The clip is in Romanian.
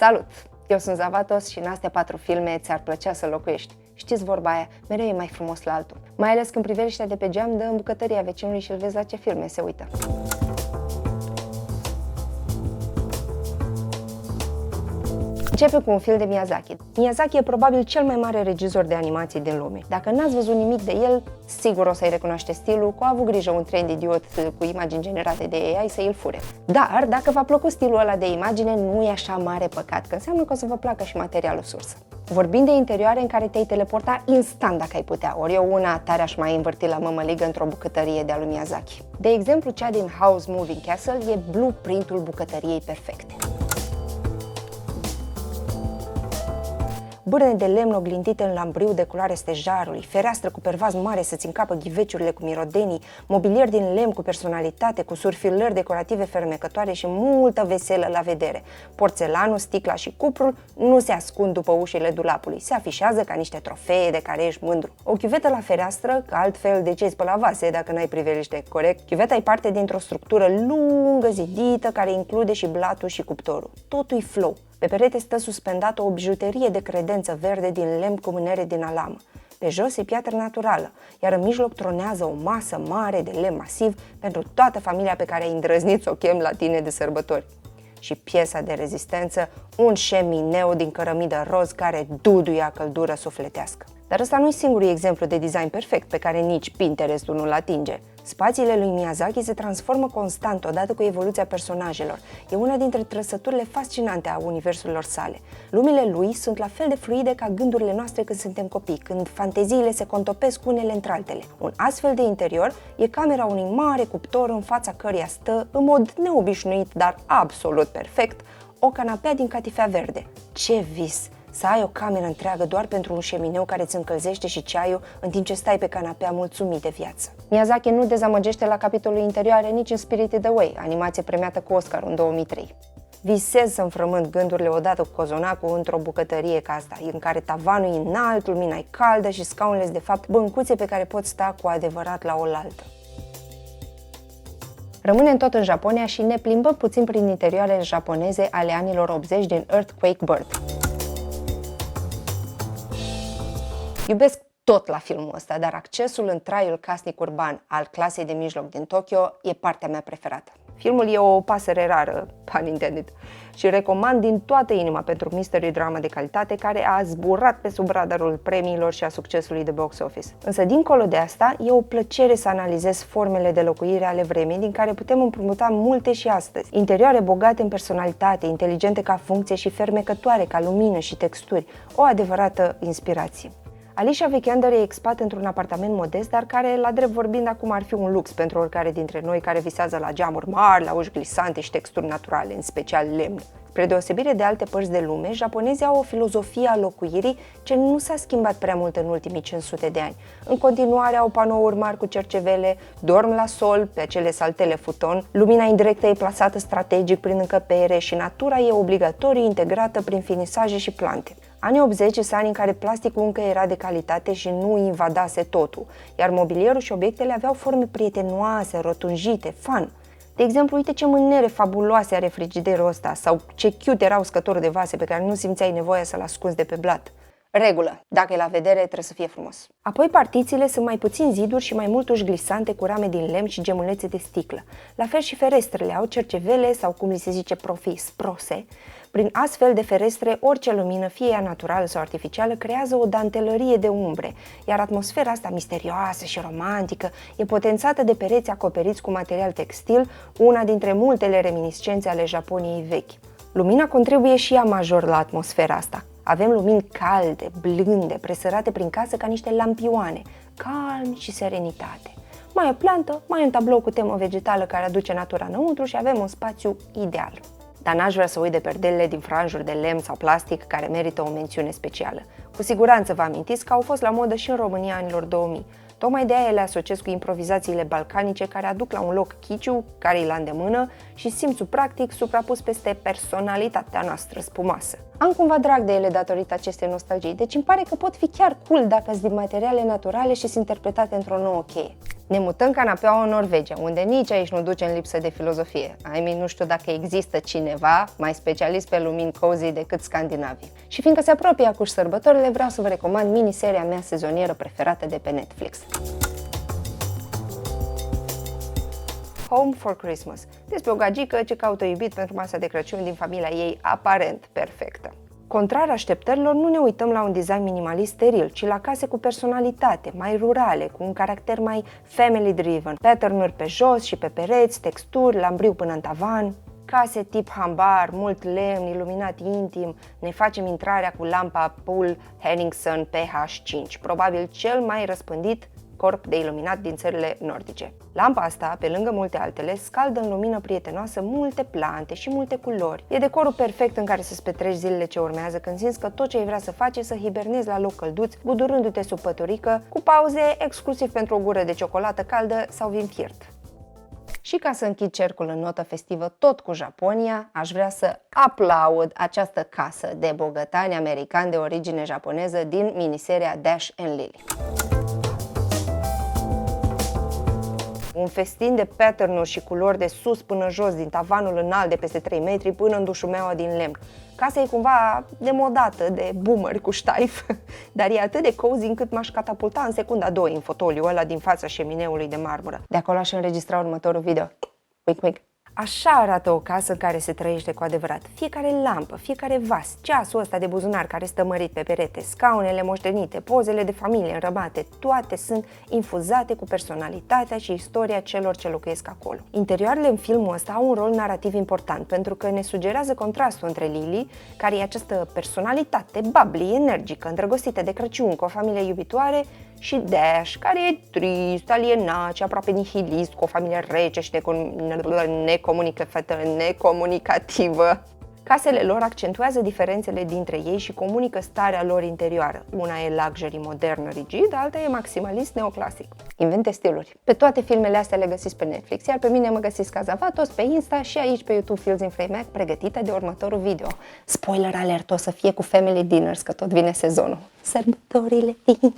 Salut! Eu sunt Zavatos și în astea 4 filme ți-ar plăcea să locuiești. Știți vorba aia, mereu e mai frumos la altul. Mai ales când priveliștea de pe geam dă în bucătăria vecinului și îl vezi la ce filme se uită. Începe cu un film de Miyazaki. Miyazaki e probabil cel mai mare regizor de animații din lume. Dacă n-ați văzut nimic de el, sigur o să-i recunoaște stilul, că a avut grijă un trend idiot cu imagini generate de AI să îl fure. Dar, dacă v-a plăcut stilul ăla de imagine, nu e așa mare păcat, că înseamnă că o să vă placă și materialul sursă. Vorbim de interioare în care te-ai teleporta instant dacă ai putea, ori eu una tare aș mai învârti la mămăligă într-o bucătărie de-a lui Miyazaki. De exemplu, cea din House Moving Castle e blueprintul bucătăriei perfecte. Bârne de lemn oglindite în lambriu de culoare stejarului, fereastră cu pervaz mare să-ți încapă ghiveciurile cu mirodenii, mobilier din lemn cu personalitate, cu surfilări decorative fermecătoare și multă veselă la vedere. Porțelanul, sticla și cuprul nu se ascund după ușile dulapului, se afișează ca niște trofee de care ești mândru. O chiuvetă la fereastră, că altfel de ce spăla vase dacă n-ai priveliște corect? Chiuveta e parte dintr-o structură lungă zidită care include și blatul și cuptorul. Totul-i flow. Pe perete stă suspendată o bijuterie de credență verde din lemn cu mânere din alamă. Pe jos e piatră naturală, iar în mijloc tronează o masă mare de lemn masiv pentru toată familia pe care ai îndrăznit să o chem la tine de sărbători. Și piesa de rezistență, un șemineu din cărămidă roz care duduia căldură sufletească. Dar ăsta nu e singurul exemplu de design perfect pe care nici Pinterest-ul nu-l atinge. Spațiile lui Miyazaki se transformă constant odată cu evoluția personajelor. E una dintre trăsăturile fascinante a universurilor sale. Lumile lui sunt la fel de fluide ca gândurile noastre când suntem copii, când fanteziile se contopesc unele între altele. Un astfel de interior e camera unui mare cuptor în fața căreia stă, în mod neobișnuit, dar absolut perfect, o canapea din catifea verde. Ce vis! Să ai o cameră întreagă doar pentru un șemineu care îți încălzește și ceaiul în timp ce stai pe canapea mulțumit de viață. Miyazaki nu dezamăgește la capitolul interioare nici în Spirited Away, animație premiată cu Oscar în 2003. Visez să înfrământ gândurile odată cu cozonacul într-o bucătărie ca asta, în care tavanul e înalt, lumina e caldă și scaunele sunt de fapt băncuțe pe care poți sta cu adevărat la oaltă. Rămânem tot în Japonia și ne plimbăm puțin prin interioarele japoneze ale anilor 80 din Earthquake Bird. Iubesc tot la filmul ăsta, dar accesul în traiul casnic urban al clasei de mijloc din Tokyo e partea mea preferată. Filmul e o pasăre rară, pun intended, și recomand din toată inima pentru mystery drama de calitate care a zburat pe sub radarul premiilor și a succesului de box office. Însă, dincolo de asta, e o plăcere să analizez formele de locuire ale vremii din care putem împrumuta multe și astăzi. Interioare bogate în personalitate, inteligente ca funcție și fermecătoare ca lumină și texturi, o adevărată inspirație. Alicia Vikander e expat într-un apartament modest, dar care, la drept vorbind, acum ar fi un lux pentru oricare dintre noi care visează la geamuri mari, la uși glisante și texturi naturale, în special lemn. Spre deosebire de alte părți de lume, japonezii au o filozofie a locuirii ce nu s-a schimbat prea mult în ultimii 500 de ani. În continuare au panouri mari cu cercevele, dorm la sol, pe acele saltele futon, lumina indirectă e plasată strategic prin încăpere și natura e obligatoriu integrată prin finisaje și plante. Anii 80 sunt ani în care plasticul încă era de calitate și nu invadase totul, iar mobilierul și obiectele aveau forme prietenoase, rotunjite, fun. De exemplu, uite ce mânere fabuloase are frigiderul ăsta sau ce cute era uscătorul de vase pe care nu simțeai nevoia să-l ascunzi de pe blat. Regulă, dacă e la vedere, trebuie să fie frumos. Apoi partițiile sunt mai puțin ziduri și mai mult uși glisante cu rame din lemn și gemulețe de sticlă. La fel și ferestrele au cercevele sau, cum li se zice profi, sprose. Prin astfel de ferestre, orice lumină, fie ea naturală sau artificială, creează o dantelărie de umbre, iar atmosfera asta misterioasă și romantică e potențată de pereți acoperiți cu material textil, una dintre multele reminiscențe ale Japoniei vechi. Lumina contribuie și ea major la atmosfera asta. Avem lumini calde, blânde, presărate prin casă ca niște lampioane, calmi și serenitate. Mai o plantă, mai un tablou cu temă vegetală care aduce natura înăuntru și avem un spațiu ideal. Dar n-aș vrea să uit de perdelele din franjuri de lemn sau plastic care merită o mențiune specială. Cu siguranță vă amintiți că au fost la modă și în România anilor 2000. Tocmai de aia le asociez cu improvizațiile balcanice care aduc la un loc chiciu, care e la îndemână, și simțul practic suprapus peste personalitatea noastră spumoasă. Am cumva drag de ele datorită acestei nostalgii, deci îmi pare că pot fi chiar cool dacă sunt din materiale naturale și sunt interpretate într-o nouă cheie. Ne mutăm canapeaua în Norvegia, unde nici aici nu duce în lipsă de filozofie. Nu știu dacă există cineva mai specialist pe lumini cozy decât scandinavii. Și fiindcă se apropie acum sărbătorile, vreau să vă recomand miniseria mea sezonieră preferată de pe Netflix. Home for Christmas, despre o gagică ce caută iubit pentru masa de Crăciun din familia ei aparent perfectă. Contrar așteptărilor, nu ne uităm la un design minimalist steril, ci la case cu personalitate, mai rurale, cu un caracter mai family-driven, pattern-uri pe jos și pe pereți, texturi, lambriu până în tavan. Case tip hambar, mult lemn, iluminat intim, ne facem intrarea cu lampa Poole Henningsen PH5, probabil cel mai răspândit corp de iluminat din țările nordice. Lampa asta, pe lângă multe altele, scaldă în lumină prietenoasă multe plante și multe culori. E decorul perfect în care să-ți petreci zilele ce urmează, când simți că tot ce ai vrea să faci e să hibernezi la loc călduț, gudurându-te sub păturică, cu pauze exclusiv pentru o gură de ciocolată caldă sau vin fiert. Și ca să închid cercul în notă festivă tot cu Japonia, aș vrea să aplaud această casă de bogătani americani de origine japoneză din miniseria Dash and Lily. Un festin de pattern-uri și culori de sus până jos, din tavanul înalt de peste 3 metri până în dușumeaua din lemn. Casa e cumva demodată, de boomer cu ștaif, dar e atât de cozy încât m-aș catapulta în secunda 2 în fotoliul ăla din fața șemineului de marmură. De acolo aș înregistra următorul video. Wink, wink. Așa arată o casă în care se trăiește cu adevărat. Fiecare lampă, fiecare vas, ceasul ăsta de buzunar care stă mărit pe perete, scaunele moștenite, pozele de familie înrămate, toate sunt infuzate cu personalitatea și istoria celor ce locuiesc acolo. Interioarele în filmul ăsta au un rol narrativ important pentru că ne sugerează contrastul între Lily, care e această personalitate bubbly, energică, îndrăgostită de Crăciun cu o familie iubitoare, și Dash, care e trist, alienat și aproape nihilist, cu o familie rece și necomunicativă. Casele lor accentuează diferențele dintre ei și comunică starea lor interioară. Una e luxury modern rigid, alta e maximalist neoclasic. Invente stiluri. Pe toate filmele astea le găsiți pe Netflix, iar pe mine mă găsiți ca Zavatos pe Insta și aici pe YouTube Fields in Flame Mac, pregătită de următorul video. Spoiler alert, o să fie cu family dinners, că tot vine sezonul. Sărbătorile vin!